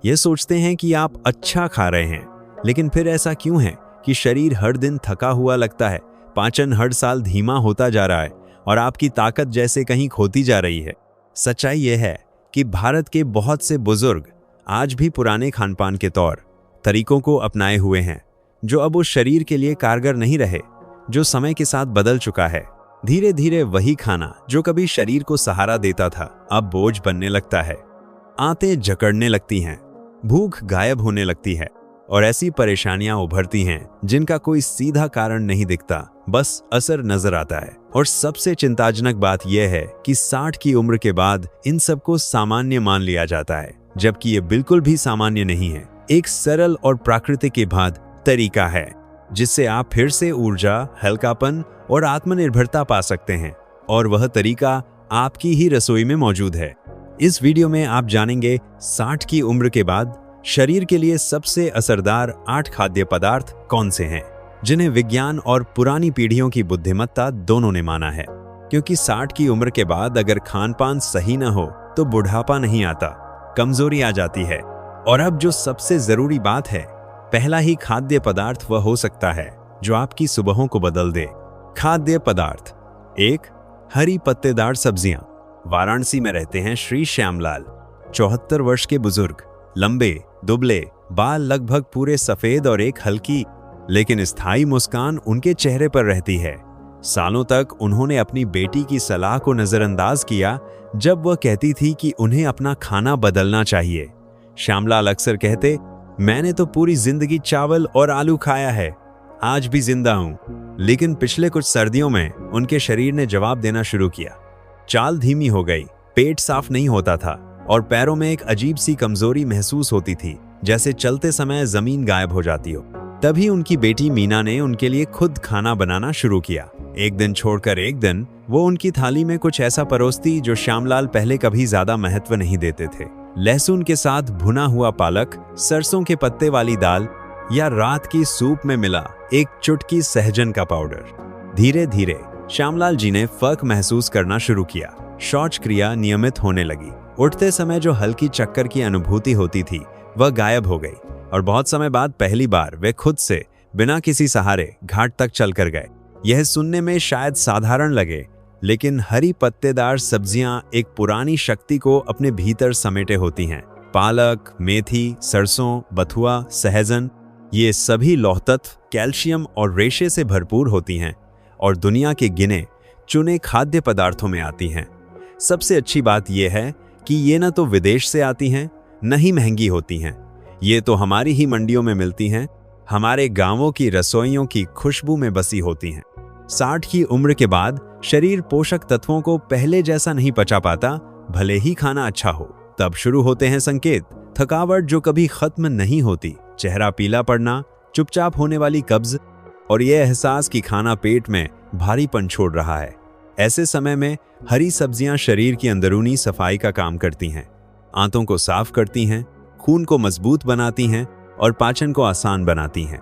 ये सोचते हैं कि आप अच्छा खा रहे हैं, लेकिन फिर ऐसा क्यों है कि शरीर हर दिन थका हुआ लगता है, पाचन हर साल धीमा होता जा रहा है और आपकी ताकत जैसे कहीं खोती जा रही है? सच्चाई यह है कि भारत के बहुत से बुजुर्ग आज भी पुराने खानपान के तौर तरीकों को अपनाए हुए हैं, जो अब उस शरीर के लिए कारगर नहीं रहे, जो समय के साथ बदल चुका है। धीरे धीरे वही खाना जो कभी शरीर को सहारा देता था, अब बोझ बनने लगता है। आंतें जकड़ने लगती हैं, भूख गायब होने लगती है और ऐसी परेशानियां उभरती हैं जिनका कोई सीधा कारण नहीं दिखता, बस असर नजर आता है। और सबसे चिंताजनक बात यह है कि 60 की उम्र के बाद इन सबको सामान्य मान लिया जाता है, जबकि ये बिल्कुल भी सामान्य नहीं है। एक सरल और प्राकृतिक के बाद तरीका है जिससे आप फिर से ऊर्जा, हल्कापन और आत्मनिर्भरता पा सकते हैं, और वह तरीका आपकी ही रसोई में मौजूद है। इस वीडियो में आप जानेंगे 60 की उम्र के बाद शरीर के लिए सबसे असरदार 8 खाद्य पदार्थ कौन से हैं, जिन्हें विज्ञान और पुरानी पीढ़ियों की बुद्धिमत्ता दोनों ने माना है। क्योंकि 60 की उम्र के बाद अगर खानपान सही न हो तो बुढ़ापा नहीं आता, कमजोरी आ जाती है। और अब जो सबसे जरूरी बात है, पहला ही खाद्य पदार्थ वह हो सकता है जो आपकी सुबहों को बदल दे। खाद्य पदार्थ 1, हरी पत्तेदार सब्जियां। वाराणसी में रहते हैं श्री श्यामलाल, 74 वर्ष के बुजुर्ग, लंबे दुबले बाल, लगभग पूरे सफेद और एक हल्की लेकिन स्थायी मुस्कान उनके चेहरे पर रहती है। सालों तक उन्होंने अपनी बेटी की सलाह को नजरअंदाज किया जब वह कहती थी कि उन्हें अपना खाना बदलना चाहिए। श्यामलाल अक्सर कहते, मैंने तो पूरी जिंदगी चावल और आलू खाया है, आज भी जिंदा हूं। लेकिन पिछले कुछ सर्दियों में उनके शरीर ने जवाब देना शुरू किया। चाल धीमी हो गई, पेट साफ नहीं होता था और पैरों में एक अजीब सी कमजोरी महसूस होती थी, जैसे चलते समय जमीन गायब हो जाती हो। तभी उनकी बेटी मीना ने उनके लिए खुद खाना बनाना शुरू किया। एक दिन छोड़कर एक दिन वो उनकी थाली में कुछ ऐसा परोसती जो श्यामलाल पहले कभी ज्यादा महत्व नहीं देते थे। लहसुन के साथ भुना हुआ पालक, सरसों के पत्ते वाली दाल या रात की सूप में मिला एक चुटकी सहजन का पाउडर। धीरे धीरे श्यामलाल जी ने फर्क महसूस करना शुरू किया। शौच क्रिया नियमित होने लगी। उठते समय जो हल्की चक्कर की अनुभूति होती थी वह गायब हो गई और बहुत समय बाद पहली बार वे खुद से बिना किसी सहारे घाट तक चलकर गए। यह सुनने में शायद साधारण लगे, लेकिन हरी पत्तेदार सब्जियां एक पुरानी शक्ति को अपने भीतर समेटे होती हैं। पालक, मेथी, सरसों, बथुआ, सहजन, ये सभी लौह तत्व, कैल्शियम और रेशे से भरपूर होती हैं और दुनिया के गिने चुने खाद्य पदार्थों में आती हैं। सबसे अच्छी बात यह है कि ये न तो विदेश से आती हैं, न ही महंगी होती हैं। ये तो हमारी ही मंडियों में मिलती हैं, हमारे गांवों की रसोइयों की खुशबू में बसी होती हैं। 60 की उम्र के बाद शरीर पोषक तत्वों को पहले जैसा नहीं पचा पाता, भले ही खाना अच्छा हो। तब शुरू होते हैं संकेत। थकावट जो कभी खत्म नहीं होती, चेहरा पीला पड़ना, चुपचाप होने वाली कब्ज और यह एहसास कि खाना पेट में भारीपन छोड़ रहा है। ऐसे समय में हरी सब्जियां शरीर की अंदरूनी सफाई का काम करती हैं, आंतों को साफ करती हैं, खून को मजबूत बनाती हैं और पाचन को आसान बनाती हैं।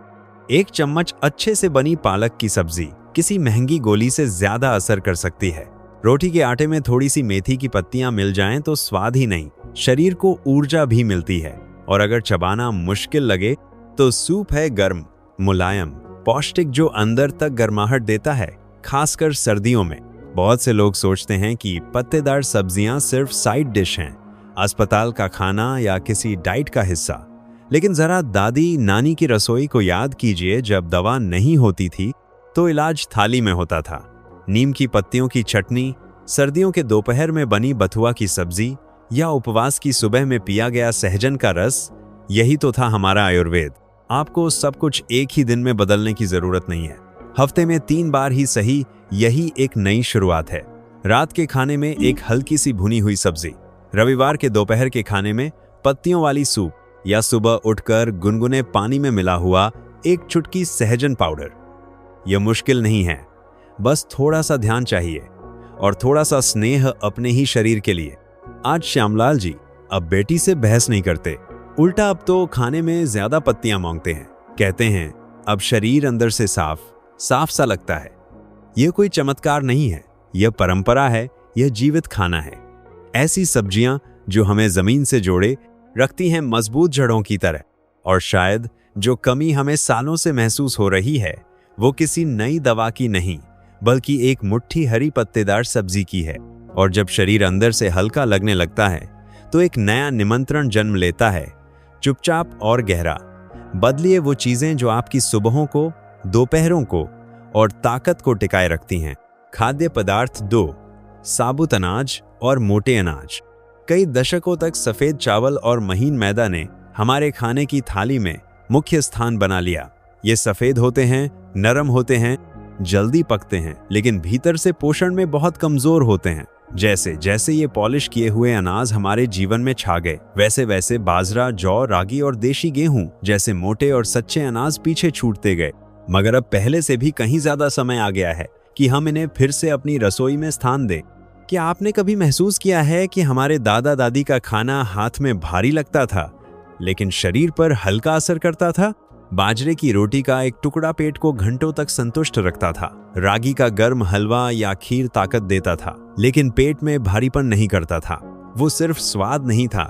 एक चम्मच अच्छे से बनी पालक की सब्जी किसी महंगी गोली से ज्यादा असर कर सकती है। रोटी के आटे में थोड़ी सी मेथी की पत्तियां मिल जाएं तो स्वाद ही नहीं, शरीर को ऊर्जा भी मिलती है। और अगर चबाना मुश्किल लगे तो सूप है गर्म, मुलायम, पौष्टिक, जो अंदर तक गर्माहट देता है, खासकर सर्दियों में। बहुत से लोग सोचते हैं कि पत्तेदार सब्जियां सिर्फ साइड डिश हैं, अस्पताल का खाना या किसी डाइट का हिस्सा। लेकिन जरा दादी नानी की रसोई को याद कीजिए। जब दवा नहीं होती थी तो इलाज थाली में होता था। नीम की पत्तियों की चटनी, सर्दियों के दोपहर में बनी बथुआ की सब्जी या उपवास की सुबह में पिया गया सहजन का रस, यही तो था हमारा आयुर्वेद। आपको सब कुछ एक ही दिन में बदलने की जरूरत नहीं है। हफ्ते में 3 बार ही सही, यही एक नई शुरुआत है। रात के खाने में एक हल्की सी भुनी हुई सब्जी, रविवार के दोपहर के खाने में पत्तियों वाली सूप या सुबह उठकर गुनगुने पानी में मिला हुआ एक चुटकी सहजन पाउडर। यह मुश्किल नहीं है, बस थोड़ा सा ध्यान चाहिए और थोड़ा सा स्नेह अपने ही शरीर के लिए। आज श्यामलाल जी अब बेटी से बहस नहीं करते, उल्टा अब तो खाने में ज्यादा पत्तियां मांगते हैं। कहते हैं अब शरीर अंदर से साफ साफ सा लगता है। यह कोई चमत्कार नहीं है, यह परंपरा है, यह जीवित खाना है। ऐसी सब्जियां जो हमें जमीन से जोड़े, रखती हैं मजबूत जड़ों की तरह। और शायद जो कमी हमें सालों से महसूस हो रही है वो किसी नई दवा की नहीं, बल्कि एक मुट्ठी हरी पत्तेदार सब्जी की है। और जब शरीर अंदर से हल्का लगने लगता है तो एक नया निमंत्रण जन्म लेता है, चुपचाप और गहरा। बदलिए वो चीजें जो आपकी सुबहों को, दोपहरों को और ताकत को टिकाए रखती हैं। खाद्य पदार्थ 2, साबुत अनाज और मोटे अनाज। कई दशकों तक सफेद चावल और महीन मैदा ने हमारे खाने की थाली में मुख्य स्थान बना लिया। ये सफेद होते हैं, नरम होते हैं, जल्दी पकते हैं, लेकिन भीतर से पोषण में बहुत कमजोर होते हैं। जैसे जैसे ये पॉलिश किए हुए अनाज हमारे जीवन में छा गए, वैसे वैसे बाजरा, जौ, रागी और देशी गेहूं जैसे मोटे और सच्चे अनाज पीछे छूटते गए। मगर अब पहले से भी कहीं ज्यादा समय आ गया है कि हम इन्हें फिर से अपनी रसोई में स्थान दें। क्या आपने कभी महसूस किया है कि हमारे दादा दादी का खाना हाथ में भारी लगता था लेकिन शरीर पर हल्का असर करता था? बाजरे की रोटी का एक टुकड़ा पेट को घंटों तक संतुष्ट रखता था। रागी का गर्म हलवा या खीर ताकत देता था लेकिन पेट में भारीपन नहीं करता था। वो सिर्फ स्वाद नहीं था,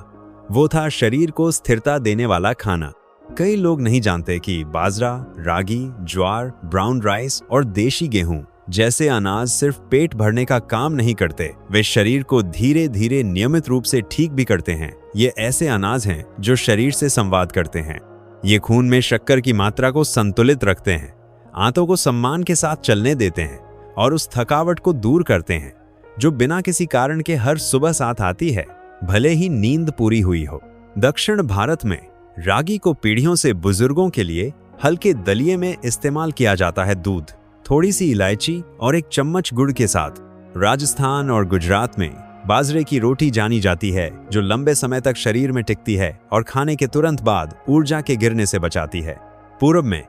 वो था शरीर को स्थिरता देने वाला खाना। कई लोग नहीं जानते कि बाजरा, रागी, ज्वार, ब्राउन राइस और देशी गेहूं जैसे अनाज सिर्फ पेट भरने का काम नहीं करते, वे शरीर को धीरे धीरे नियमित रूप से ठीक भी करते हैं। ये ऐसे अनाज हैं जो शरीर से संवाद करते हैं। ये खून में शक्कर की मात्रा को संतुलित रखते हैं, आंतों को सम्मान के साथ चलने देते हैं और उस थकावट को दूर करते हैं जो बिना किसी कारण के हर सुबह साथ आती है, भले ही नींद पूरी हुई हो। दक्षिण भारत में रागी को पीढ़ियों से बुजुर्गों के लिए हल्के दलिए में इस्तेमाल किया जाता है। दूध, थोड़ी सी इलायची और एक चम्मच गुड़ के साथ। राजस्थान और गुजरात में बाजरे की रोटी जानी जाती है जो लंबे समय तक शरीर में टिकती है और खाने के तुरंत बाद ऊर्जा के गिरने से बचाती है। पूरब में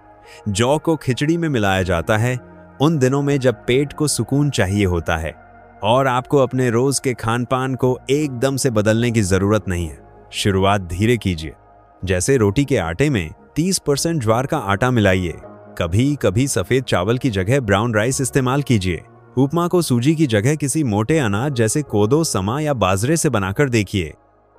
जौ को खिचड़ी में मिलाया जाता है उन दिनों में जब पेट को सुकून चाहिए होता है और आपको अपने रोज के खान पान को एकदम से बदलने की जरूरत नहीं है। शुरुआत धीरे कीजिए, जैसे रोटी के आटे में 30% ज्वार का आटा मिलाइए। कभी कभी सफेद चावल की जगह ब्राउन राइस इस्तेमाल कीजिए। उपमा को सूजी की जगह किसी मोटे अनाज जैसे कोदो, समा या बाजरे से बनाकर देखिए।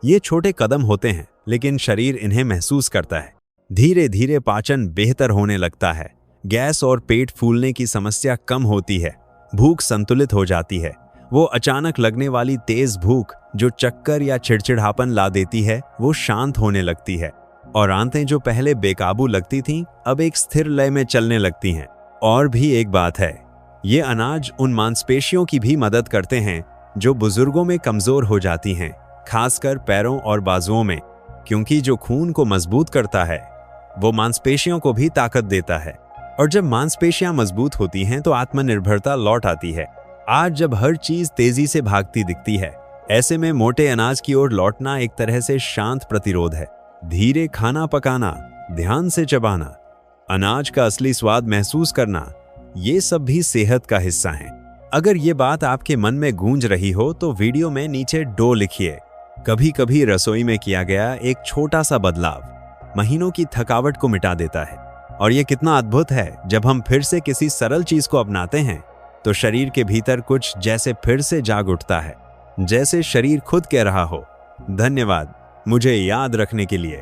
ये छोटे कदम होते हैं लेकिन शरीर इन्हें महसूस करता है। धीरे धीरे पाचन बेहतर होने लगता है, गैस और पेट फूलने की समस्या कम होती है, भूख संतुलित हो जाती है। वो अचानक लगने वाली तेज भूख जो चक्कर या चिड़चिड़ापन ला देती है वो शांत होने लगती है और आंतें जो पहले बेकाबू लगती थीं अब एक स्थिर लय में चलने लगती हैं। और भी एक बात है, ये अनाज उन मांसपेशियों की भी मदद करते हैं जो बुजुर्गों में कमजोर हो जाती हैं, खासकर पैरों और बाजुओं में, क्योंकि जो खून को मजबूत करता है वो मांसपेशियों को भी ताकत देता है। और जब मांसपेशियां मजबूत होती हैं तो आत्मनिर्भरता लौट आती है। आज जब हर चीज तेजी से भागती दिखती है, ऐसे में मोटे अनाज की ओर लौटना एक तरह से शांत प्रतिरोध है। धीरे खाना पकाना, ध्यान से चबाना, अनाज का असली स्वाद महसूस करना, ये सब भी सेहत का हिस्सा हैं। अगर ये बात आपके मन में गूंज रही हो तो वीडियो में नीचे डो लिखिए। कभी कभी रसोई में किया गया एक छोटा सा बदलाव महीनों की थकावट को मिटा देता है। और ये कितना अद्भुत है, जब हम फिर से किसी सरल चीज को अपनाते हैं तो शरीर के भीतर कुछ जैसे फिर से जाग उठता है, जैसे शरीर खुद कह रहा हो, धन्यवाद मुझे याद रखने के लिए।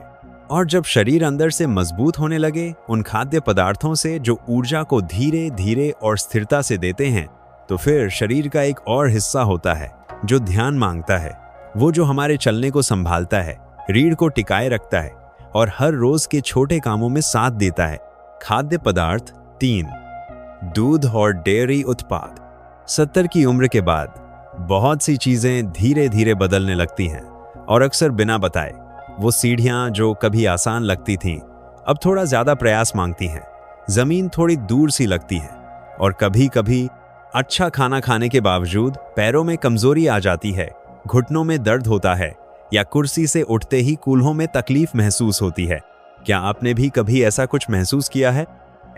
और जब शरीर अंदर से मजबूत होने लगे उन खाद्य पदार्थों से जो ऊर्जा को धीरे धीरे और स्थिरता से देते हैं, तो फिर शरीर का एक और हिस्सा होता है जो ध्यान मांगता है, वो जो हमारे चलने को संभालता है, रीढ़ को टिकाए रखता है और हर रोज के छोटे कामों में साथ देता है। खाद्य पदार्थ 3, दूध और डेयरी उत्पाद। 70 की उम्र के बाद बहुत सी चीजें धीरे धीरे बदलने लगती हैं और अक्सर बिना बताए। वो सीढ़ियां जो कभी आसान लगती थीं अब थोड़ा ज्यादा प्रयास मांगती हैं, जमीन थोड़ी दूर सी लगती है और कभी कभी अच्छा खाना खाने के बावजूद पैरों में कमजोरी आ जाती है, घुटनों में दर्द होता है या कुर्सी से उठते ही कूल्हों में तकलीफ महसूस होती है। क्या आपने भी कभी ऐसा कुछ महसूस किया है?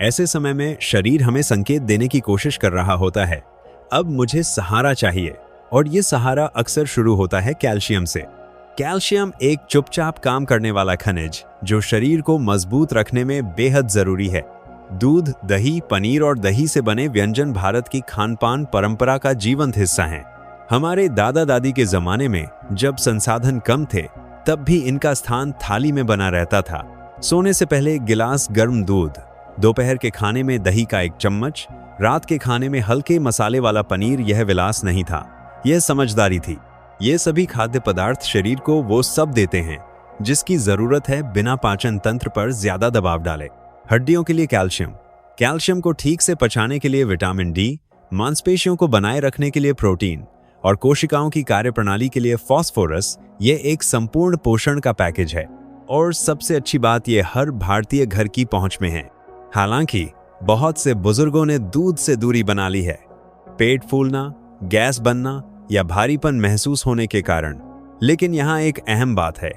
ऐसे समय में शरीर हमें संकेत देने की कोशिश कर रहा होता है, अब मुझे सहारा चाहिए। और ये सहारा अक्सर शुरू होता है कैल्शियम से। कैल्शियम एक चुपचाप काम करने वाला खनिज जो शरीर को मजबूत रखने में बेहद जरूरी है। दूध, दही, पनीर और दही से बने व्यंजन भारत की खानपान परंपरा का जीवंत हिस्सा हैं। हमारे दादा दादी के जमाने में जब संसाधन कम थे तब भी इनका स्थान थाली में बना रहता था। सोने से पहले एक गिलास गर्म दूध, दोपहर के खाने में दही का एक चम्मच, रात के खाने में हल्के मसाले वाला पनीर, यह विलास नहीं था, यह समझदारी थी। ये सभी खाद्य पदार्थ शरीर को वो सब देते हैं जिसकी जरूरत है, बिना पाचन तंत्र पर ज्यादा दबाव डाले। हड्डियों के लिए कैल्शियम, कैल्शियम को ठीक से पचाने के लिए विटामिन डी, मांसपेशियों को बनाए रखने के लिए प्रोटीन और कोशिकाओं की कार्यप्रणाली के लिए फास्फोरस, ये एक संपूर्ण पोषण का पैकेज है। और सबसे अच्छी बात यह हर भारतीय घर की पहुंच में है। हालांकि बहुत से बुजुर्गों ने दूध से दूरी बना ली है, पेट फूलना, गैस बनना या भारीपन महसूस होने के कारण। लेकिन यहाँ एक अहम बात है,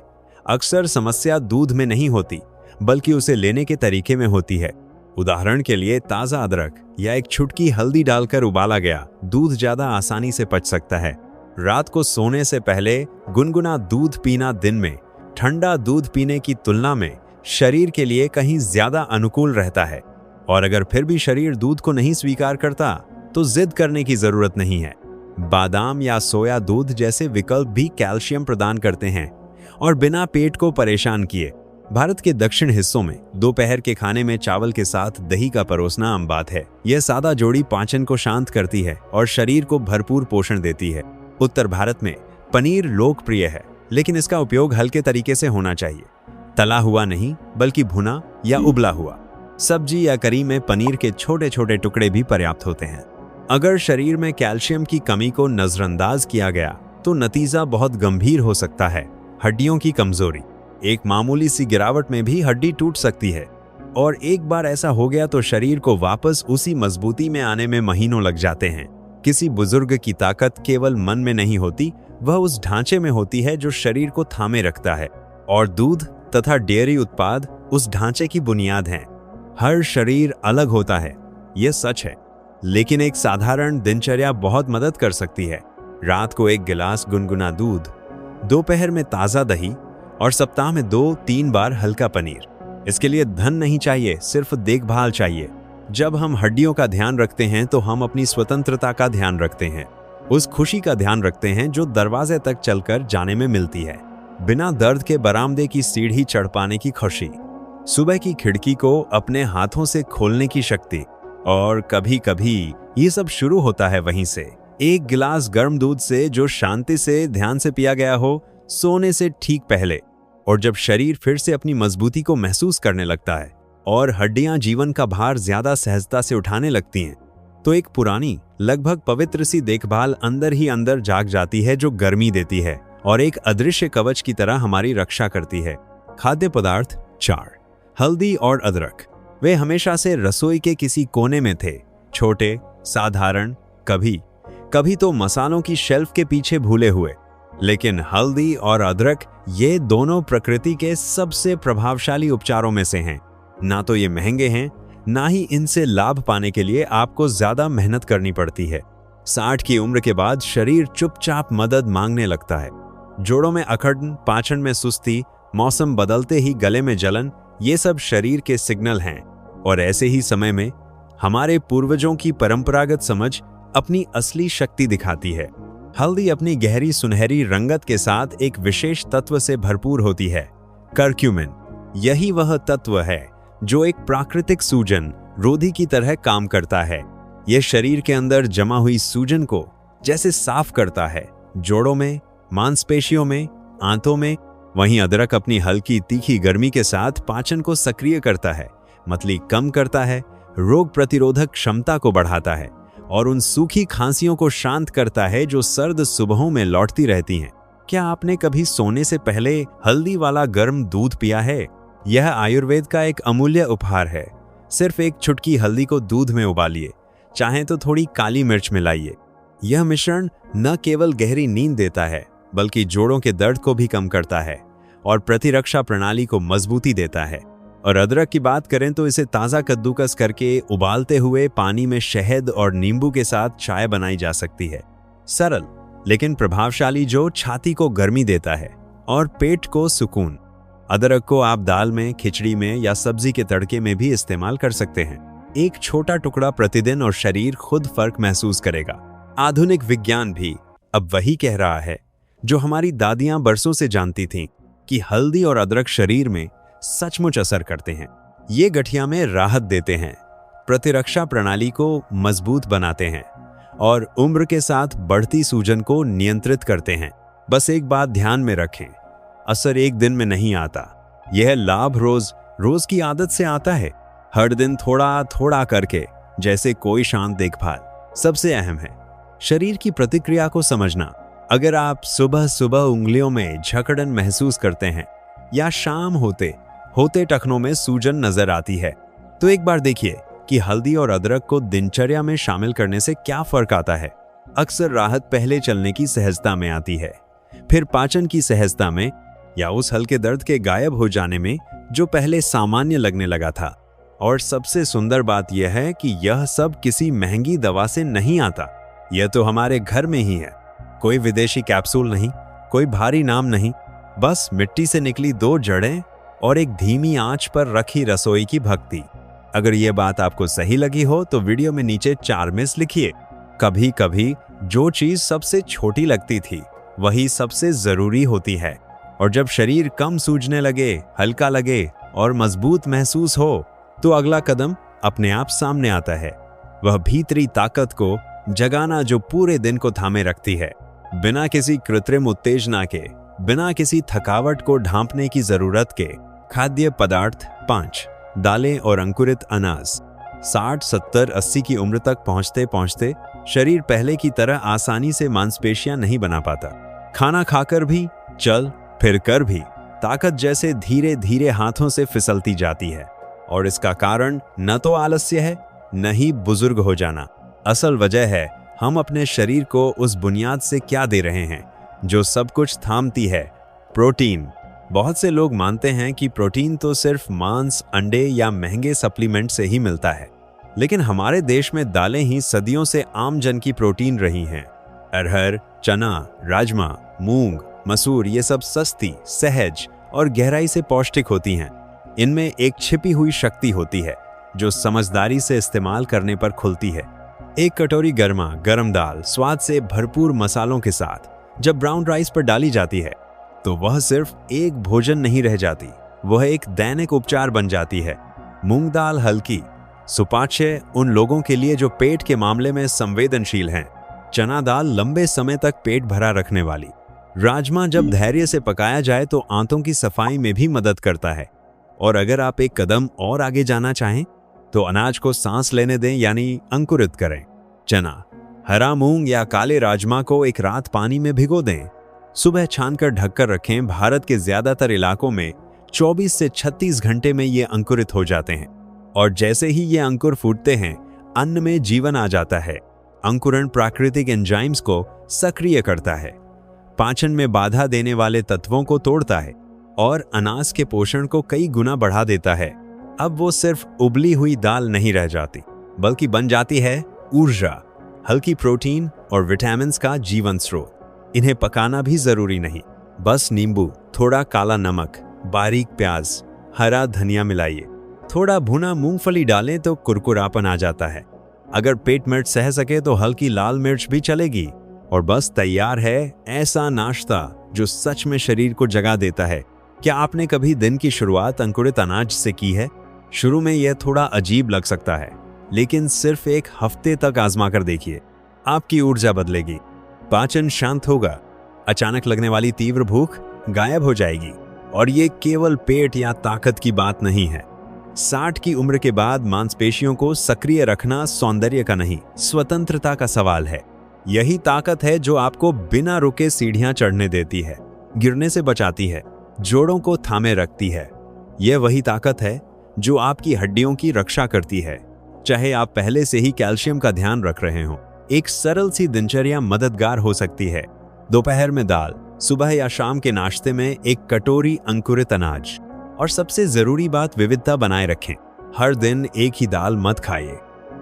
अक्सर समस्या दूध में नहीं होती बल्कि उसे लेने के तरीके में होती है। उदाहरण के लिए ताज़ा अदरक या एक छुटकी हल्दी डालकर उबाला गया दूध ज़्यादा आसानी से पच सकता है। रात को सोने से पहले गुनगुना दूध पीना दिन में ठंडा दूध पीने की तुलना में शरीर के लिए कहीं ज़्यादा अनुकूल रहता है। और अगर फिर भी शरीर दूध को नहीं स्वीकार करता तो जिद करने की ज़रूरत नहीं है। बादाम या सोया दूध जैसे विकल्प भी कैल्शियम प्रदान करते हैं और बिना पेट को परेशान किए। भारत के दक्षिण हिस्सों में दोपहर के खाने में चावल के साथ दही का परोसना आम बात है। यह सादा जोड़ी पाचन को शांत करती है और शरीर को भरपूर पोषण देती है। उत्तर भारत में पनीर लोकप्रिय है, लेकिन इसका उपयोग हल्के तरीके से होना चाहिए। तला हुआ नहीं बल्कि भुना या उबला हुआ। सब्जी या करी में पनीर के छोटे छोटे टुकड़े भी पर्याप्त होते हैं। अगर शरीर में कैल्शियम की कमी को नजरअंदाज किया गया तो नतीजा बहुत गंभीर हो सकता है। हड्डियों की कमजोरी, एक मामूली सी गिरावट में भी हड्डी टूट सकती है और एक बार ऐसा हो गया तो शरीर को वापस उसी मजबूती में आने में महीनों लग जाते हैं। किसी बुजुर्ग की ताकत केवल मन में नहीं होती, वह उस ढांचे में होती है जो शरीर को थामे रखता है। और दूध तथा डेयरी उत्पाद उस ढांचे की बुनियाद हैं। हर शरीर अलग होता है, यह सच है, लेकिन एक साधारण दिनचर्या बहुत मदद कर सकती है। रात को एक गिलास गुनगुना दूध, दोपहर में ताज़ा दही और सप्ताह में 2-3 बार हल्का पनीर। इसके लिए धन नहीं चाहिए, सिर्फ देखभाल चाहिए। जब हम हड्डियों का ध्यान रखते हैं तो हम अपनी स्वतंत्रता का ध्यान रखते हैं, उस खुशी का ध्यान रखते हैं जो दरवाजे तक चलकर जाने में मिलती है। बिना दर्द के बरामदे की सीढ़ी चढ़ पाने की खुशी, सुबह की खिड़की को अपने हाथों से खोलने की शक्ति। और कभी कभी ये सब शुरू होता है वहीं से, एक गिलास गर्म दूध से जो शांति से ध्यान से पिया गया हो, सोने से ठीक पहले। और जब शरीर फिर से अपनी मजबूती को महसूस करने लगता है और हड्डियां जीवन का भार ज्यादा सहजता से उठाने लगती हैं, तो एक पुरानी लगभग पवित्र सी देखभाल अंदर ही अंदर जाग जाती है जो गर्मी देती है और एक अदृश्य कवच की तरह हमारी रक्षा करती है। खाद्य पदार्थ 4, हल्दी और अदरक। वे हमेशा से रसोई के किसी कोने में थे, छोटे, साधारण, कभी तो मसालों की शेल्फ के पीछे भूले हुए। लेकिन हल्दी और अदरक ये दोनों प्रकृति के सबसे प्रभावशाली उपचारों में से हैं। ना तो ये महंगे हैं, ना ही इनसे लाभ पाने के लिए आपको ज्यादा मेहनत करनी पड़ती है। 60 की उम्र के बाद शरीर चुपचाप मदद मांगने लगता है। जोड़ों में अकड़न, पाचन में सुस्ती, मौसम बदलते ही गले में जलन, ये सब शरीर के सिग्नल हैं। और ऐसे ही समय में हमारे पूर्वजों की परंपरागत समझ अपनी असली शक्ति दिखाती है। हल्दी अपनी गहरी सुनहरी रंगत के साथ एक विशेष तत्व से भरपूर होती है, कर्क्यूमिन। यही वह तत्व है जो एक प्राकृतिक सूजन रोधी की तरह काम करता है। यह शरीर के अंदर जमा हुई सूजन को जैसे साफ करता है, जोड़ों में, मांसपेशियों में, आंतों में। वहीं अदरक अपनी हल्की तीखी गर्मी के साथ पाचन को सक्रिय करता है, मतली कम करता है, रोग प्रतिरोधक क्षमता को बढ़ाता है और उन सूखी खांसियों को शांत करता है जो सर्द सुबहों में लौटती रहती हैं। क्या आपने कभी सोने से पहले हल्दी वाला गर्म दूध पिया है? यह आयुर्वेद का एक अमूल्य उपहार है। सिर्फ एक चुटकी हल्दी को दूध में उबालिए, चाहें तो थोड़ी काली मिर्च मिलाइए। यह मिश्रण न केवल गहरी नींद देता है बल्कि जोड़ों के दर्द को भी कम करता है और प्रतिरक्षा प्रणाली को मजबूती देता है। और अदरक की बात करें तो इसे ताज़ा कद्दूकस करके उबालते हुए पानी में शहद और नींबू के साथ चाय बनाई जा सकती है। सरल लेकिन प्रभावशाली, जो छाती को गर्मी देता है और पेट को सुकून। अदरक को आप दाल में, खिचड़ी में या सब्जी के तड़के में भी इस्तेमाल कर सकते हैं। एक छोटा टुकड़ा प्रतिदिन और शरीर खुद फर्क महसूस करेगा। आधुनिक विज्ञान भी अब वही कह रहा है जो हमारी दादियां बरसों से जानती थीं। कि हल्दी और अदरक शरीर में सचमुच असर करते हैं। ये गठिया में राहत देते हैं, प्रतिरक्षा प्रणाली को मजबूत बनाते हैं और उम्र के साथ बढ़ती सूजन को नियंत्रित करते हैं। बस एक बात ध्यान में रखें, असर एक दिन में नहीं आता। यह लाभ रोज रोज की आदत से आता है, हर दिन थोड़ा थोड़ा करके, जैसे कोई शांत देखभाल। सबसे अहम है शरीर की प्रतिक्रिया को समझना। अगर आप सुबह सुबह उंगलियों में झकड़न महसूस करते हैं या शाम होते होते टखनों में सूजन नजर आती है, तो एक बार देखिए कि हल्दी और अदरक को दिनचर्या में शामिल करने से क्या फर्क आता है। अक्सर राहत पहले चलने की सहजता में आती है, फिर पाचन की सहजता में, या उस हल्के दर्द के गायब हो जाने में जो पहले सामान्य लगने लगा था। और सबसे सुंदर बात यह है कि यह सब किसी महंगी दवा से नहीं आता। यह तो हमारे घर में ही है। कोई विदेशी कैप्सूल नहीं, कोई भारी नाम नहीं, बस मिट्टी से निकली 2 जड़ें और एक धीमी आंच पर रखी रसोई की भक्ति। अगर यह बात आपको सही लगी हो तो वीडियो में नीचे 4 मिस लिखिए। कभी कभी जो चीज सबसे छोटी लगती थी वही सबसे जरूरी होती है। और जब शरीर कम सूजने लगे, हल्का लगे और मजबूत महसूस हो, तो अगला कदम अपने आप सामने आता है। वह भीतरी ताकत को जगाना जो पूरे दिन को थामे रखती है, बिना किसी कृत्रिम उत्तेजना के, बिना किसी थकावट को ढांपने की जरूरत के। खाद्य पदार्थ 5, दालें और अंकुरित अनाज। 60, 70, 80 की उम्र तक पहुंचते पहुंचते शरीर पहले की तरह आसानी से मांसपेशियां नहीं बना पाता। खाना खाकर भी, चल फिर कर भी, ताकत जैसे धीरे धीरे हाथों से फिसलती जाती है। और इसका कारण न तो आलस्य है, न ही बुजुर्ग हो जाना। असल वजह है हम अपने शरीर को उस बुनियाद से क्या दे रहे हैं जो सब कुछ थामती है, प्रोटीन। बहुत से लोग मानते हैं कि प्रोटीन तो सिर्फ मांस, अंडे या महंगे सप्लीमेंट से ही मिलता है, लेकिन हमारे देश में दालें ही सदियों से आम जन की प्रोटीन रही हैं। अरहर, चना, राजमा, मूंग, मसूर, ये सब सस्ती, सहज और गहराई से पौष्टिक होती हैं। इनमें एक छिपी हुई शक्ति होती है जो समझदारी से इस्तेमाल करने पर खुलती है। एक कटोरी गरम दाल स्वाद से भरपूर मसालों के साथ जब ब्राउन राइस पर डाली जाती है, तो वह सिर्फ एक भोजन नहीं रह जाती, वह एक दैनिक उपचार बन जाती है। मूंग दाल हल्की, सुपाच्य उन लोगों के लिए जो पेट के मामले में संवेदनशील हैं। चना दाल लंबे समय तक पेट भरा रखने वाली। राजमा जब धैर्य से पकाया जाए तो आंतों की सफाई में भी मदद करता है। और अगर आप एक कदम और आगे जाना चाहें तो अनाज को सांस लेने दें, यानी अंकुरित करें। चना, हरा मूंग या काले राजमा को एक रात पानी में भिगो दें, सुबह छानकर ढककर रखें। भारत के ज्यादातर इलाकों में 24 से 36 घंटे में ये अंकुरित हो जाते हैं। और जैसे ही ये अंकुर फूटते हैं, अन्न में जीवन आ जाता है। अंकुरण प्राकृतिक एंजाइम्स को सक्रिय करता है, पाचन में बाधा देने वाले तत्वों को तोड़ता है और अनाज के पोषण को कई गुना बढ़ा देता है। अब वो सिर्फ उबली हुई दाल नहीं रह जाती, बल्कि बन जाती है ऊर्जा, हल्की प्रोटीन और विटामिन्स का जीवन स्रोत। इन्हें पकाना भी जरूरी नहीं, बस नींबू, थोड़ा काला नमक, बारीक प्याज, हरा धनिया मिलाइए, थोड़ा भुना मूंगफली डालें तो कुरकुरापन आ जाता है। अगर पेट मिर्च सह सके तो हल्की लाल मिर्च भी चलेगी, और बस तैयार है ऐसा नाश्ता जो सच में शरीर को जगा देता है। क्या आपने कभी दिन की शुरुआत अंकुरित अनाज से की है? शुरू में यह थोड़ा अजीब लग सकता है, लेकिन सिर्फ एक हफ्ते तक आजमा कर देखिए, आपकी ऊर्जा बदलेगी, पाचन शांत होगा, अचानक लगने वाली तीव्र भूख गायब हो जाएगी। और ये केवल पेट या ताकत की बात नहीं है। 60 की उम्र के बाद मांसपेशियों को सक्रिय रखना सौंदर्य का नहीं, स्वतंत्रता का सवाल है। यही ताकत है जो आपको बिना रुके सीढ़ियां चढ़ने देती है, गिरने से बचाती है, जोड़ों को थामे रखती है। यह वही ताकत है जो आपकी हड्डियों की रक्षा करती है, चाहे आप पहले से ही कैल्शियम का ध्यान रख रहे हो। एक सरल सी दिनचर्या मददगार हो सकती है। दोपहर में दाल, सुबह या शाम के नाश्ते में एक कटोरी अंकुरित अनाज। और सबसे जरूरी बात, विविधता बनाए रखें। हर दिन एक ही दाल मत खाइए।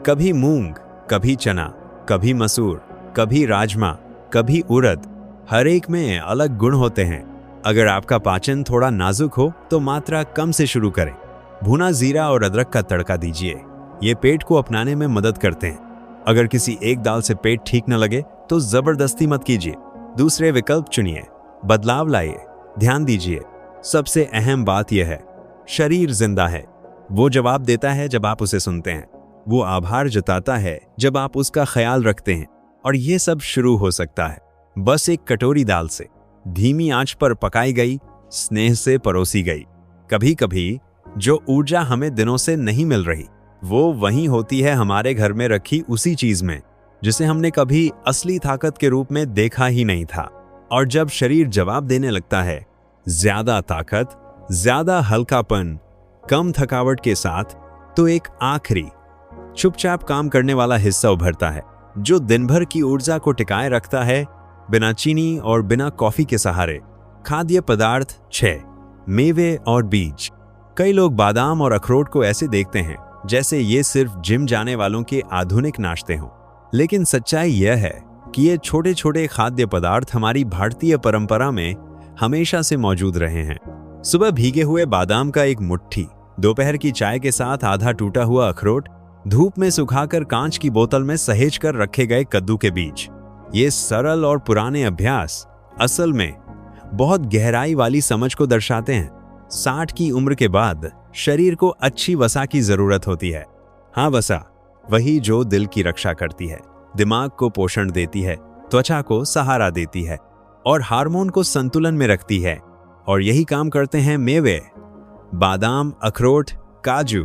कभी मूंग, कभी चना, कभी मसूर, कभी राजमा, कभी उड़द। हर एक में अलग गुण होते हैं। अगर आपका पाचन थोड़ा नाजुक हो तो मात्रा कम से शुरू करें। भुना जीरा और अदरक का तड़का दीजिए, ये पेट को अपनाने में मदद करते हैं। अगर किसी एक दाल से पेट ठीक न लगे तो जबरदस्ती मत कीजिए, दूसरे विकल्प चुनिए, बदलाव लाइए। ध्यान दीजिए, सबसे अहम बात यह है, शरीर जिंदा है। वो जवाब देता है जब आप उसे सुनते हैं, वो आभार जताता है जब आप उसका ख्याल रखते हैं। और ये सब शुरू हो सकता है बस एक कटोरी दाल से, धीमी आंच पर पकाई गई, स्नेह से परोसी गई। कभी कभी जो ऊर्जा हमें दिनों से नहीं मिल रही, वो वहीं होती है हमारे घर में रखी उसी चीज में, जिसे हमने कभी असली ताकत के रूप में देखा ही नहीं था। और जब शरीर जवाब देने लगता है, ज्यादा ताकत, ज्यादा हल्कापन, कम थकावट के साथ, तो एक आखिरी चुपचाप काम करने वाला हिस्सा उभरता है, जो दिन भर की ऊर्जा को टिकाए रखता है, बिना चीनी और बिना कॉफी के सहारे। खाद्य पदार्थ 6, मेवे और बीज। कई लोग बादाम और अखरोट को ऐसे देखते हैं जैसे ये सिर्फ जिम जाने वालों के आधुनिक नाश्ते हों, लेकिन सच्चाई यह है कि ये छोटे छोटे खाद्य पदार्थ हमारी भारतीय परंपरा में हमेशा से मौजूद रहे हैं। सुबह भीगे हुए बादाम का एक मुट्ठी, दोपहर की चाय के साथ आधा टूटा हुआ अखरोट, धूप में सुखाकर कांच की बोतल में सहेज कर रखे गए कद्दू के बीज। ये सरल और पुराने अभ्यास असल में बहुत गहराई वाली समझ को दर्शाते हैं। 60 की उम्र के बाद शरीर को अच्छी वसा की जरूरत होती है। हाँ, वसा वही जो दिल की रक्षा करती है, दिमाग को पोषण देती है, त्वचा को सहारा देती है और हार्मोन को संतुलन में रखती है। और यही काम करते हैं मेवे, बादाम, अखरोट, काजू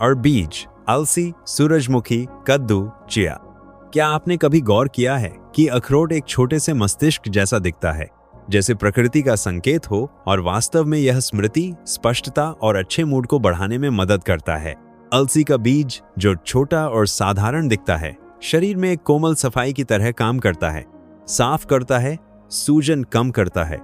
और बीज, अलसी, सूरजमुखी, कद्दू, चिया। क्या आपने कभी गौर किया है कि अखरोट एक छोटे से मस्तिष्क जैसा दिखता है, जैसे प्रकृति का संकेत हो, और वास्तव में यह स्मृति, स्पष्टता और अच्छे मूड को बढ़ाने में मदद करता है। अलसी का बीज, जो छोटा और साधारण दिखता है, शरीर में एक कोमल सफाई की तरह काम करता है, साफ करता है, सूजन कम करता है,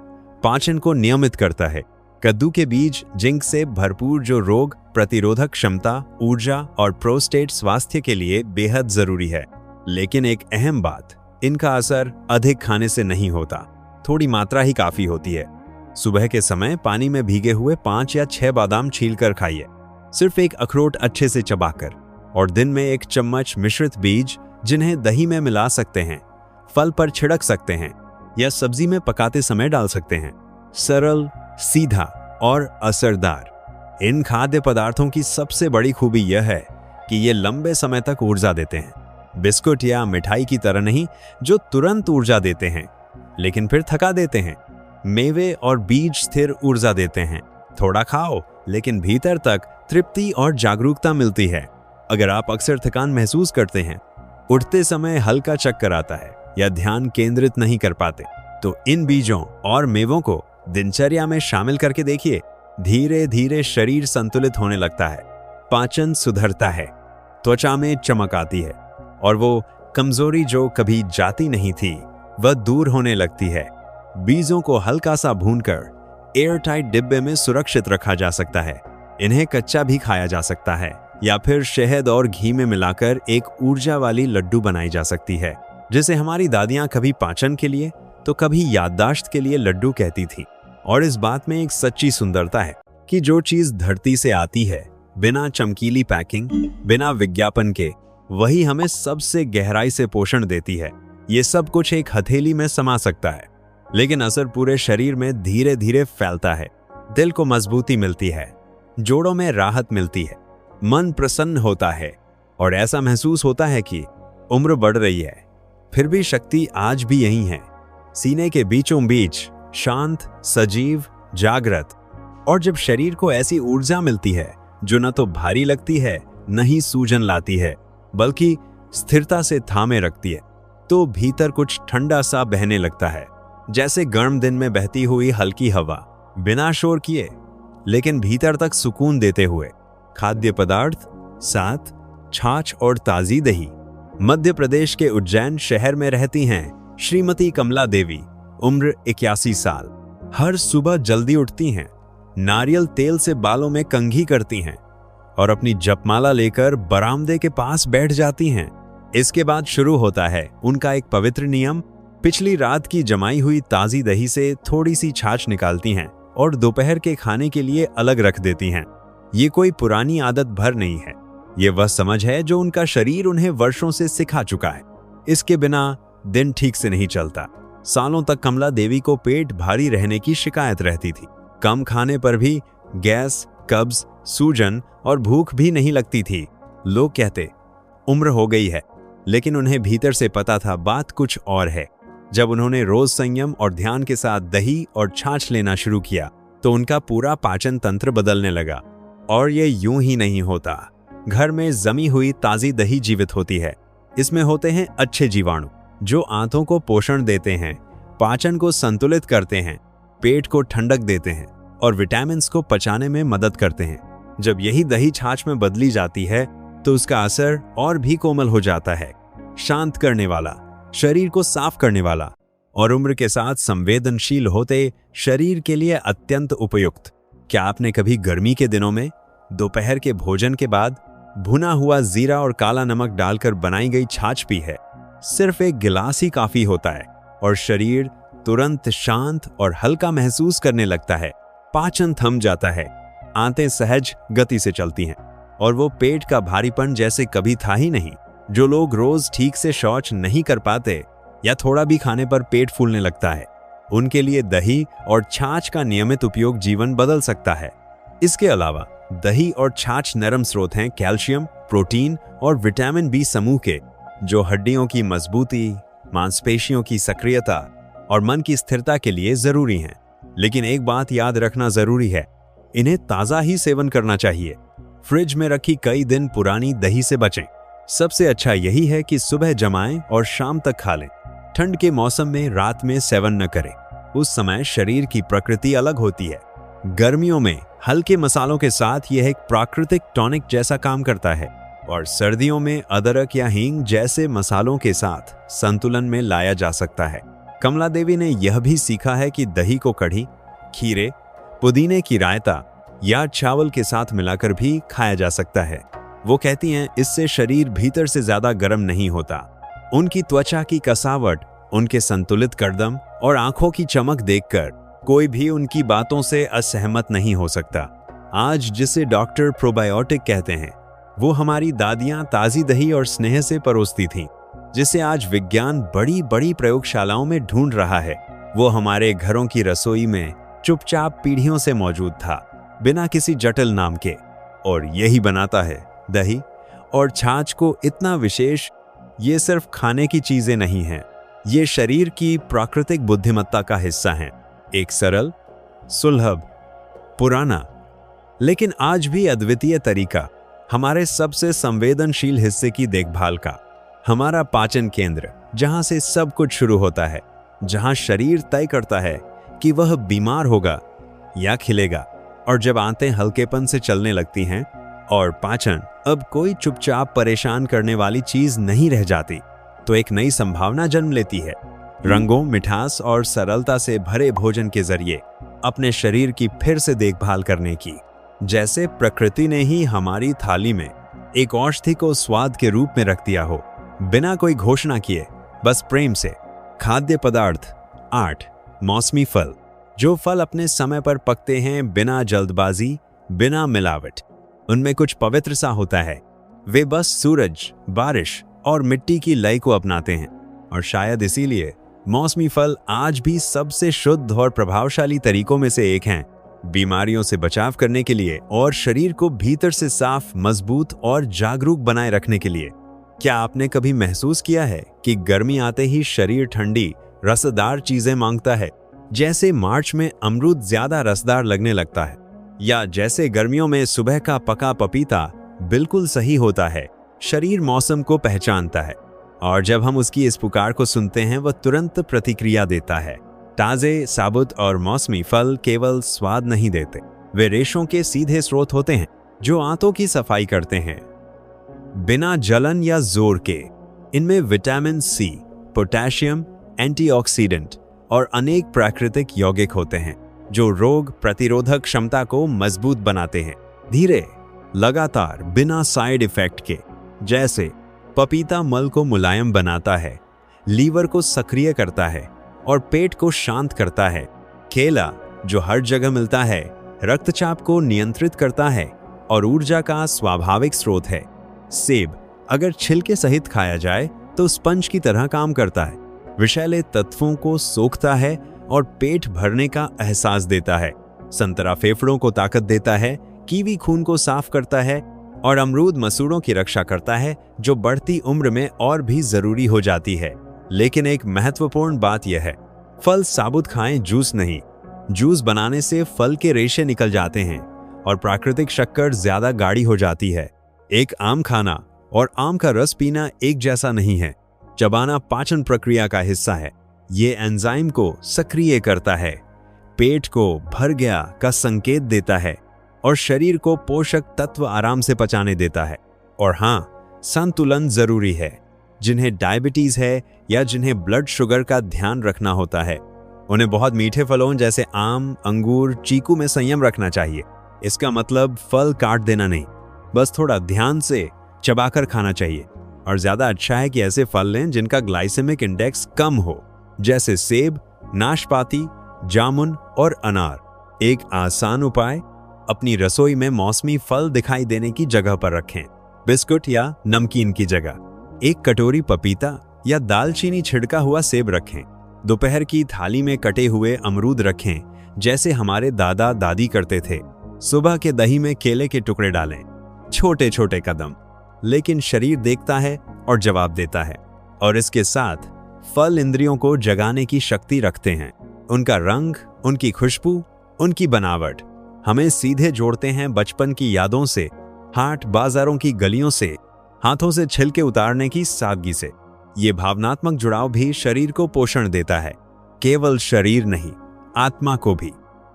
पाचन को नियमित करता है। कद्दू के बीज जिंक से भरपूर, जो रोग प्रतिरोधक क्षमता, ऊर्जा और प्रोस्टेट स्वास्थ्य के लिए बेहद जरूरी है। लेकिन एक अहम बात, इनका असर अधिक खाने से नहीं होता, थोड़ी मात्रा ही काफी होती है। सुबह के समय पानी में भीगे हुए 5 या 6 बादाम छीलकर खाइए, सिर्फ एक अखरोट अच्छे से चबाकर, और दिन में 1 चम्मच मिश्रित बीज, जिन्हें दही में मिला सकते हैं, फल पर छिड़क सकते हैं या सब्जी में पकाते समय डाल सकते हैं। सरल, सीधा और असरदार। इन खाद्य पदार्थों की सबसे बड़ी खूबी यह है कि ये लंबे समय तक ऊर्जा देते हैं। बिस्कुट या मिठाई की तरह नहीं, जो तुरंत ऊर्जा देते हैं लेकिन फिर थका देते हैं। मेवे और बीज स्थिर ऊर्जा देते हैं, थोड़ा खाओ लेकिन भीतर तक तृप्ति और जागरूकता मिलती है। अगर आप अक्सर थकान महसूस करते हैं, उठते समय हल्का चक्कर आता है या ध्यान केंद्रित नहीं कर पाते, तो इन बीजों और मेवों को दिनचर्या में शामिल करके देखिए। धीरे धीरे शरीर संतुलित होने लगता है, पाचन सुधरता है, त्वचा में चमक आती है और वो कमजोरी जो कभी जाती नहीं थी, वह दूर होने लगती है। बीजों को हल्का सा भूनकर एयरटाइट डिब्बे में सुरक्षित रखा जा सकता है। इन्हें कच्चा भी खाया जा सकता है या फिर शहद और घी में मिलाकर एक ऊर्जा वाली लड्डू बनाई जा सकती है, जिसे हमारी दादियां कभी पाचन के लिए तो कभी याददाश्त के लिए लड्डू कहती थी। और इस बात में एक सच्ची सुंदरता है कि जो चीज धरती से आती है, बिना चमकीली पैकिंग, बिना विज्ञापन के, वही हमें सबसे गहराई से पोषण देती है। ये सब कुछ एक हथेली में समा सकता है, लेकिन असर पूरे शरीर में धीरे धीरे फैलता है। दिल को मजबूती मिलती है, जोड़ों में राहत मिलती है, मन प्रसन्न होता है और ऐसा महसूस होता है कि उम्र बढ़ रही है, फिर भी शक्ति आज भी यही है, सीने के बीचों बीच, शांत, सजीव, जागृत। और जब शरीर को ऐसी ऊर्जा मिलती है जो न तो भारी लगती है, न ही सूजन लाती है, बल्कि स्थिरता से थामे रखती है, तो भीतर कुछ ठंडा सा बहने लगता है, जैसे गर्म दिन में बहती हुई हल्की हवा, बिना शोर किए लेकिन भीतर तक सुकून देते हुए। खाद्य पदार्थ 7, छाछ और ताजी दही। मध्य प्रदेश के उज्जैन शहर में रहती हैं श्रीमती कमला देवी, उम्र 81 साल। हर सुबह जल्दी उठती हैं, नारियल तेल से बालों में कंघी करती हैं और अपनी जपमाला लेकर बरामदे के पास बैठ जाती हैं। इसके बाद शुरू होता है उनका एक पवित्र नियम। पिछली रात की जमाई हुई ताजी दही से थोड़ी सी छाछ निकालती हैं और दोपहर के खाने के लिए अलग रख देती हैं। ये कोई पुरानी आदत भर नहीं है, ये वह समझ है जो उनका शरीर उन्हें वर्षों से सिखा चुका है। इसके बिना दिन ठीक से नहीं चलता। सालों तक कमला देवी को पेट भारी रहने की शिकायत रहती थी, कम खाने पर भी गैस, कब्ज, सूजन और भूख भी नहीं लगती थी। लोग कहते उम्र हो गई है, लेकिन उन्हें भीतर से पता था बात कुछ और है। जब उन्होंने रोज संयम और ध्यान के साथ दही और छाछ लेना शुरू किया तो उनका पूरा पाचन तंत्र बदलने लगा। और ये यूं ही नहीं होता। घर में जमी हुई ताजी दही जीवित होती है। इसमें होते हैं अच्छे जीवाणु जो आंतों को पोषण देते हैं, पाचन को संतुलित करते हैं, पेट को ठंडक देते हैं और विटामिन्स को पचाने में मदद करते हैं। जब यही दही छाछ में बदली जाती है तो उसका असर और भी कोमल हो जाता है, शांत करने वाला, शरीर को साफ करने वाला और उम्र के साथ संवेदनशील होते शरीर के लिए अत्यंत उपयुक्त। क्या आपने कभी गर्मी के दिनों में दोपहर के भोजन के बाद भुना हुआ जीरा और काला नमक डालकर बनाई गई छाछ पी है? सिर्फ एक गिलास ही काफी होता है और शरीर तुरंत शांत और हल्का महसूस करने लगता है। पाचन थम जाता है, आंतें सहज गति से चलती हैं और वो पेट का भारीपन जैसे कभी था ही नहीं। जो लोग रोज ठीक से शौच नहीं कर पाते या थोड़ा भी खाने पर पेट फूलने लगता है, उनके लिए दही और छाछ का नियमित उपयोग जीवन बदल सकता है। इसके अलावा दही और छाछ नरम स्रोत हैं कैल्शियम, प्रोटीन और विटामिन बी समूह के, जो हड्डियों की मजबूती, मांसपेशियों की सक्रियता और मन की स्थिरता के लिए जरूरी हैं। लेकिन एक बात याद रखना जरूरी है, इन्हें ताज़ा ही सेवन करना चाहिए। फ्रिज में रखी कई दिन पुरानी दही से बचें। सबसे अच्छा यही है कि सुबह जमाएं और शाम तक खा लें। ठंड के मौसम में रात में सेवन न करें, उस समय शरीर की प्रकृति अलग होती है। गर्मियों में हल्के मसालों के साथ यह एक प्राकृतिक टॉनिक जैसा काम करता है और सर्दियों में अदरक या हींग जैसे मसालों के साथ संतुलन में लाया जा सकता है। कमला देवी ने यह भी सीखा है कि दही को कढ़ी, खीरे, पुदीने की रायता या चावल के साथ मिलाकर भी खाया जा सकता है। वो कहती हैं इससे शरीर भीतर से ज्यादा गर्म नहीं होता। उनकी त्वचा की कसावट, उनके संतुलित कदम और आंखों की चमक देखकर कोई भी उनकी बातों से असहमत नहीं हो सकता। आज जिसे डॉक्टर प्रोबायोटिक कहते हैं, वो हमारी दादियां ताजी दही और स्नेह से परोसती थीं, जिसे आज विज्ञान बड़ी बड़ी प्रयोगशालाओं में ढूंढ रहा है। वो हमारे घरों की रसोई में चुपचाप पीढ़ियों से मौजूद था, बिना किसी जटिल नाम के, और यही बनाता है दही और छाछ को इतना विशेष। ये सिर्फ खाने की चीजें नहीं हैं, ये शरीर की प्राकृतिक बुद्धिमत्ता का हिस्सा हैं। एक सरल, सुलभ, पुराना लेकिन आज भी अद्वितीय तरीका हमारे सबसे संवेदनशील हिस्से की देखभाल का। हमारा पाचन केंद्र, जहां से सब कुछ शुरू होता है, जहां शरीर तय करता है कि वह बीमार होगा या खिलेगा। और जब आंतें हल्केपन से चलने लगती हैं और पाचन अब कोई चुपचाप परेशान करने वाली चीज नहीं रह जाती, तो एक नई संभावना जन्म लेती है। रंगों, मिठास और सरलता से भरे भोजन के जरिए अपने शरीर की फिर से देखभाल करने की, जैसे प्रकृति ने ही हमारी थाली में एक औषधि को स्वाद के रूप में रख दिया हो, बिना कोई घोषणा किए, बस प्रेम से। खाद्य पदार्थ 8। मौसमी फल। जो फल अपने समय पर पकते हैं, बिना जल्दबाजी, बिना मिलावट। उनमें कुछ पवित्र सा होता है। वे बस सूरज, बारिश और मिट्टी की लय को अपनाते हैं और शायद इसीलिए मौसमी फल आज भी सबसे शुद्ध और प्रभावशाली तरीकों में से एक हैं, बीमारियों से बचाव करने के लिए और शरीर को भीतर से साफ, मजबूत और जागरूक बनाए रखने के लिए। क्या आपने कभी महसूस किया है कि गर्मी आते ही शरीर ठंडी, रसदार चीजें मांगता है? जैसे मार्च में अमरूद ज्यादा रसदार लगने लगता है, या जैसे गर्मियों में सुबह का पका पपीता बिल्कुल सही होता है। शरीर मौसम को पहचानता है और जब हम उसकी इस पुकार को सुनते हैं, वह तुरंत प्रतिक्रिया देता है। ताजे, साबुत और मौसमी फल केवल स्वाद नहीं देते, वे रेशों के सीधे स्रोत होते हैं जो आंतों की सफाई करते हैं, बिना जलन या जोर के। इनमें विटामिन सी, पोटेशियम, एंटीऑक्सीडेंट और अनेक प्राकृतिक यौगिक होते हैं जो रोग प्रतिरोधक क्षमता को मजबूत बनाते हैं, धीरे, लगातार, बिना साइड इफेक्ट के। जैसे पपीता मल को मुलायम बनाता है, लीवर को सक्रिय करता है और पेट को शांत करता है। केला, जो हर जगह मिलता है, रक्तचाप को नियंत्रित करता है और ऊर्जा का स्वाभाविक स्रोत है। सेब, अगर छिलके सहित खाया जाए तो स्पंज की तरह काम करता है, विषैले तत्वों को सोखता है और पेट भरने का एहसास देता है। संतरा फेफड़ों को ताकत देता है, कीवी खून को साफ करता है और अमरूद मसूड़ों की रक्षा करता है, जो बढ़ती उम्र में और भी जरूरी हो जाती है। लेकिन एक महत्वपूर्ण बात यह है, फल साबुत खाएं, जूस नहीं। जूस बनाने से फल के रेशे निकल जाते हैं और प्राकृतिक शक्कर ज्यादा गाढ़ी हो जाती है। एक आम खाना और आम का रस पीना एक जैसा नहीं है। चबाना पाचन प्रक्रिया का हिस्सा है। ये एंजाइम को सक्रिय करता है, पेट को भर गया का संकेत देता है और शरीर को पोषक तत्व आराम से पचाने देता है। और हाँ, संतुलन जरूरी है। जिन्हें डायबिटीज है या जिन्हें ब्लड शुगर का ध्यान रखना होता है, उन्हें बहुत मीठे फलों जैसे आम, अंगूर, चीकू में संयम रखना चाहिए। इसका मतलब फल काट देना नहीं, बस थोड़ा ध्यान से चबाकर खाना चाहिए। और ज्यादा अच्छा है कि ऐसे फल लें जिनका ग्लाइसेमिक इंडेक्स कम हो, जैसे सेब, नाशपाती, जामुन और अनार। एक आसान उपाय, अपनी रसोई में मौसमी फल दिखाई देने की जगह पर रखें। बिस्कुट या नमकीन की जगह एक कटोरी पपीता या दालचीनी छिड़का हुआ सेब रखें। दोपहर की थाली में कटे हुए अमरूद रखें, जैसे हमारे दादा दादी करते थे। सुबह के दही में केले के टुकड़े डालें। छोटे छोटे कदम, लेकिन शरीर देखता है और जवाब देता है। और इसके साथ फल इंद्रियों को जगाने की शक्ति रखते हैं। उनका रंग, उनकी खुशबू, उनकी बनावट हमें सीधे जोड़ते हैं बचपन की यादों से, हाट बाजारों की गलियों से, हाथों से छिलके उतारने की सादगी से। ये भावनात्मक जुड़ाव भी शरीर को पोषण देता है, केवल शरीर नहीं, आत्मा को भी।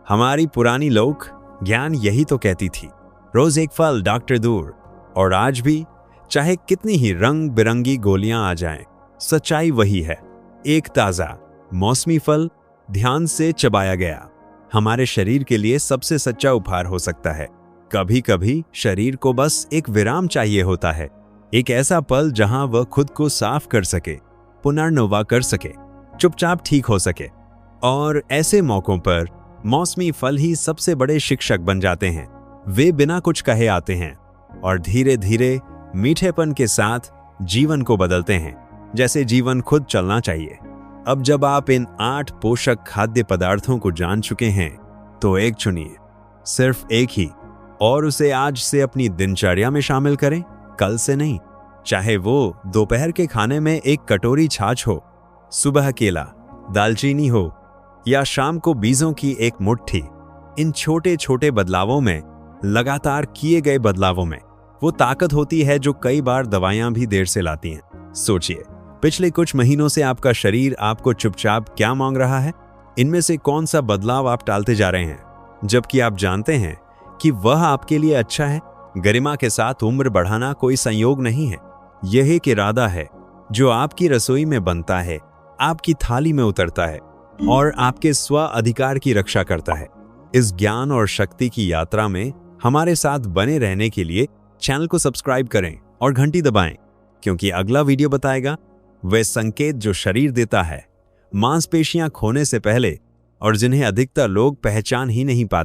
हमारी पुरानी लोक ज्ञान यही तो कहती थी, रोज एक फल डॉक्टर दूर। और आज भी, चाहे कितनी ही रंग बिरंगी गोलियां आ जाएं, सच्चाई वही है। एक ताजा मौसमी फल ध्यान से चबाया गया हमारे शरीर के लिए सबसे सच्चा उपहार हो सकता है। कभी कभी शरीर को बस एक विराम चाहिए होता है, एक ऐसा पल जहां वह खुद को साफ कर सके, पुनर्नवा कर सके, चुपचाप ठीक हो सके। और ऐसे मौकों पर मौसमी फल ही सबसे बड़े शिक्षक बन जाते हैं। वे बिना कुछ कहे आते हैं और धीरे धीरे मीठेपन के साथ जीवन को बदलते हैं, जैसे जीवन खुद चलना चाहिए। अब जब आप इन 8 पोषक खाद्य पदार्थों को जान चुके हैं, तो एक चुनिए, सिर्फ एक ही, और उसे आज से अपनी दिनचर्या में शामिल करें, कल से नहीं। चाहे वो दोपहर के खाने में एक कटोरी छाछ हो, सुबह केला, दालचीनी हो, या शाम को बीजों की एक मुट्ठी। इन छोटे छोटे बदलावों में, लगातार किए गए बदलावों में, वो ताकत होती है जो कई बार दवाइयां भी देर से लाती हैं। सोचिए, पिछले कुछ महीनों से आपका शरीर आपको चुपचाप क्या मांग रहा है? इनमें से कौन सा बदलाव आप टालते जा रहे हैं, जबकि आप जानते हैं कि वह आपके लिए अच्छा है? गरिमा के साथ उम्र बढ़ाना कोई संयोग नहीं है, यह एक इरादा है जो आपकी रसोई में बनता है, आपकी थाली में उतरता है और आपके स्व अधिकार की रक्षा करता है। इस ज्ञान और शक्ति की यात्रा में हमारे साथ बने रहने के लिए चैनल को सब्सक्राइब करें और घंटी दबाएं, क्योंकि अगला वीडियो बताएगा वे संकेत जो शरीर देता है मांसपेशियां खोने से पहले, और जिन्हें अधिकतर लोग पहचान ही नहीं पाते।